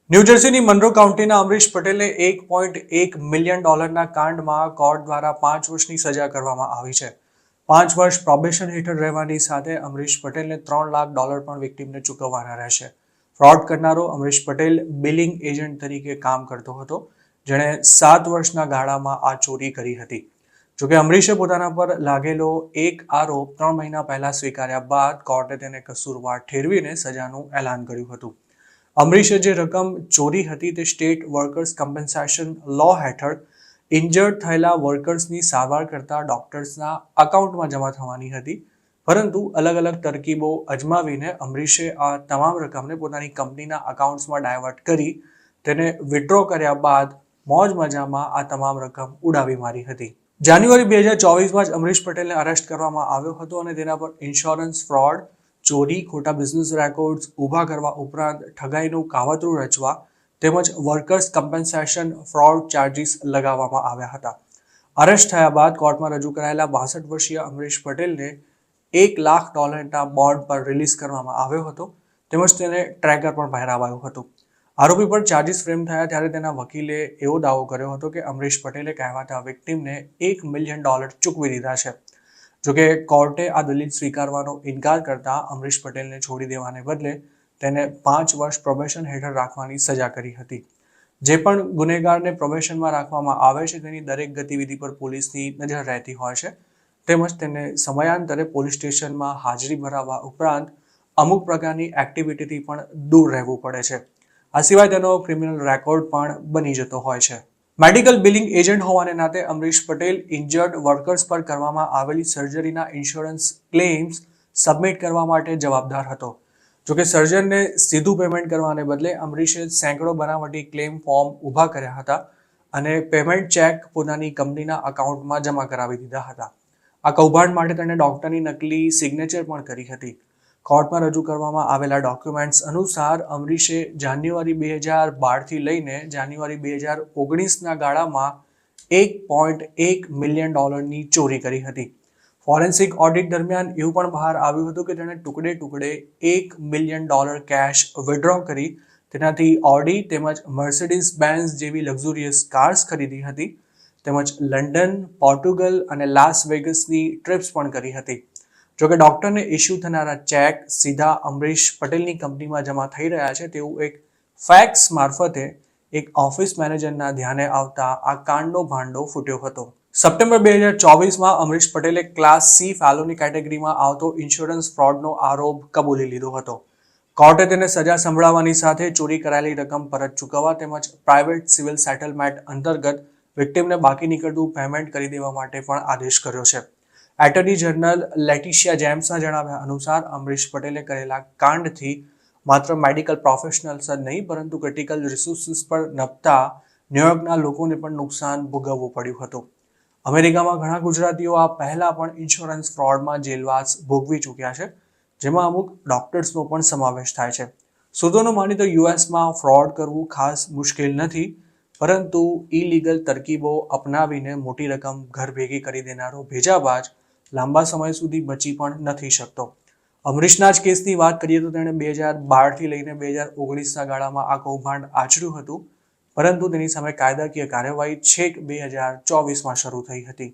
ન્યૂજર્સીની Monroe કાઉન્ટીના Amrish પટેલને $1.1 million કાંડમાં court દ્વારા 5 વર્ષની સજા કરવામાં આવી છે. 5 વર્ષ પ્રોબેશન હેઠળ રહેવાની સાથે અમરીશ પટેલને $3 લાખ પણ વિક્ટીમને ચૂકવવાના રહેશે. ફ્રોડ કરનારો અમરીશ પટેલ બિલિંગ એજન્ટ તરીકે કામ કરતો હતો, જેણે 7 વર્ષના ગાળામાં આ ચોરી કરી હતી. જોકે અમરીશે પોતાના પર લાગેલો એક આરોપ 3 મહિના પહેલા સ્વીકાર્યા બાદ કોર્ટે તેને કસૂરવાર ઠેરવીને સજાનું એલાન કર્યું હતું. અમરીશે જે રકમ ચોરી હતી તે સ્ટેટ વર્કર્સ કમ્પન્સેશન લો હેઠળ ઇન્જર્ડ થયેલા વર્કર્સની સારવાર કરતા ડોક્ટર્સના અકાઉન્ટમાં જમા થવાની હતી. પરંતુ અલગ અલગ તરકીબો અજમાવીને અમરીશે આ તમામ રકમને પોતાની કંપનીના અકાઉન્ટ્સમાં ડાયવર્ટ કરી તેને વિથડ્રો કર્યા બાદ મોજ મજામાં આ તમામ રકમ ઉડાવી મારી હતી. જાન્યુઆરી 2024માં જ અમરીશ પટેલને અરેસ્ટ કરવામાં આવ્યો હતો અને તેના પર ઇન્સ્યોરન્સ ફ્રોડ, ચોરી, ખોટા બિઝનેસ રેકોર્ડ્સ ઊભા કરવા ઉપરાંત ઠગાઈનું કાવતરું રચવા તેમજ વર્કર્સ કમ્પન્સેશન ફ્રોડ ચાર્જીસ લગાવવામાં આવ્યા હતા. અરેસ્ટ થયા બાદ કોર્ટમાં રજૂ કરાયેલા 62 વર્ષીય અમરીશ પટેલને $1 લાખ બોન્ડ પર રિલીઝ કરવામાં આવ્યો હતો તેમજ તેને ટ્રેકર પણ પહેરાવાયું હતું. આરોપી પર ચાર્જીસ ફ્રેમ થયા ત્યારે તેના વકીલે એવો દાવો કર્યો હતો કે અમરીશ પટેલે કહેવાતા વિક્ટીમને $1 મિલિયન ચૂકવી દીધા છે. જોકે કોર્ટે આ દલીલ સ્વીકારવાનો ઇનકાર કરતા અમરીશ પટેલને છોડી દેવાને બદલે તેને 5 વર્ષ પ્રોબેશન હેઠળ રાખવાની સજા કરી હતી. જે પણ ગુનેગારને પ્રોબેશનમાં રાખવામાં આવે છે તેની દરેક ગતિવિધિ પર પોલીસની નજર રહેતી હોય છે તેમજ તેને સમયાંતરે પોલીસ સ્ટેશનમાં હાજરી ભરાવવા ઉપરાંત અમુક પ્રકારની એક્ટિવિટીથી પણ દૂર રહેવું પડે છે. આ સિવાય તેનો ક્રિમિનલ રેકોર્ડ પણ બની જતો હોય છે. મેડિકલ બિલિંગ એજન્ટ હોવાને નાતે અમરીશ પટેલ ઇન્જર્ડ વર્કર્સ પર કરવામાં આવેલી સર્જરીના ઇન્સ્યોરન્સ ક્લેમ્સ સબમિટ કરવા માટે જવાબદાર હતો. જોકે સર્જનને સીધું પેમેન્ટ કરવાને બદલે અમરીશે સેંકડો બનાવટી ક્લેમ ફોર્મ ઊભા કર્યા હતા અને પેમેન્ટ ચેક પોતાની કંપનીના અકાઉન્ટમાં જમા કરાવી દીધા હતા. આ કૌભાંડ માટે તેણે ડોક્ટરની નકલી સિગ્નેચર પણ કરી હતી. કોર્ટમાં રજૂ કરવામાં આવેલા ડોક્યુમેન્ટ્સ અનુસાર અમરીશે જાન્યુઆરી 2012થી લઈને જાન્યુઆરી 2019ના ગાળામાં $1.1 મિલિયન ચોરી કરી હતી. ફોરેન્સિક ઓડિટ દરમિયાન એવું પણ બહાર આવ્યું હતું કે તેણે ટુકડે ટુકડે $1 મિલિયન કેશ વિથડ્રો કરી તેનાથી ઓડી તેમજ મર્સિડીઝ બેન્ઝ જેવી લક્ઝુરિયસ કાર્સ ખરીદી હતી તેમજ લંડન, પોર્ટુગલ અને લાસ વેગસની ટ્રિપ્સ પણ કરી હતી. જોકે ડોક્ટરને ઇસ્યુ થનારા ચેક સીધા અમરીશ પટેલની કંપનીમાં જમા થઈ રહ્યા છે તેવું એક ફેક્સ મારફતે એક ઓફિસ મેનેજરના ધ્યાને આવતા આ કાંડનો ભાંડો ફૂટ્યો હતો. સપ્ટેમ્બર 2024માં અમરીશ પટેલે ક્લાસ સી ફેલોની કેટેગરીમાં આવતો ઇન્સ્યોરન્સ ફ્રોડનો આરોપ કબૂલી લીધો હતો. કોર્ટે તેને સજા સંભળાવવાની સાથે ચોરી કરાયેલી રકમ પરત ચૂકવવા તેમજ પ્રાઇવેટ સિવિલ સેટલમેન્ટ અંતર્ગત વિક્ટીમને બાકી નીકળતું પેમેન્ટ કરી દેવા માટે પણ આદેશ કર્યો છે. એટર્ની જનરલ લેટિશિયા જેમ્સના જણાવ્યા અનુસાર અમરીશ પટેલે કરેલા કાંડથી માત્ર મેડિકલ પ્રોફેશનલ્સ જ નહીં પરંતુ ક્રિટિકલ રિસોર્સિસ પર નભતા ન્યુયોર્કના લોકોને પણ નુકસાન ભોગવવું પડ્યું હતું. અમેરિકામાં ઘણા ગુજરાતીઓ આ પહેલા પણ ઇન્સ્યોરન્સ ફ્રોડમાં જેલવાસ ભોગવી ચૂક્યા છે, જેમાં અમુક ડોક્ટર્સનો પણ સમાવેશ થાય છે. સૂત્રોનું માની તો યુએસમાં ફ્રોડ કરવું ખાસ મુશ્કેલ નથી, પરંતુ ઇલીગલ તરકીબો અપનાવીને મોટી રકમ ઘર ભેગી કરી દેનારો ભેજાબાજ લાંબા સમય સુધી બચી પણ નથી શકતો. અમરીશના જ કેસની વાત કરીએ તો તેણે 2012થી લઈને 2019ના ગાળામાં આ કૌભાંડ આચર્યું હતું, પરંતુ તેની સામે કાયદાકીય કાર્યવાહી છેક 2024માં શરૂ થઈ હતી.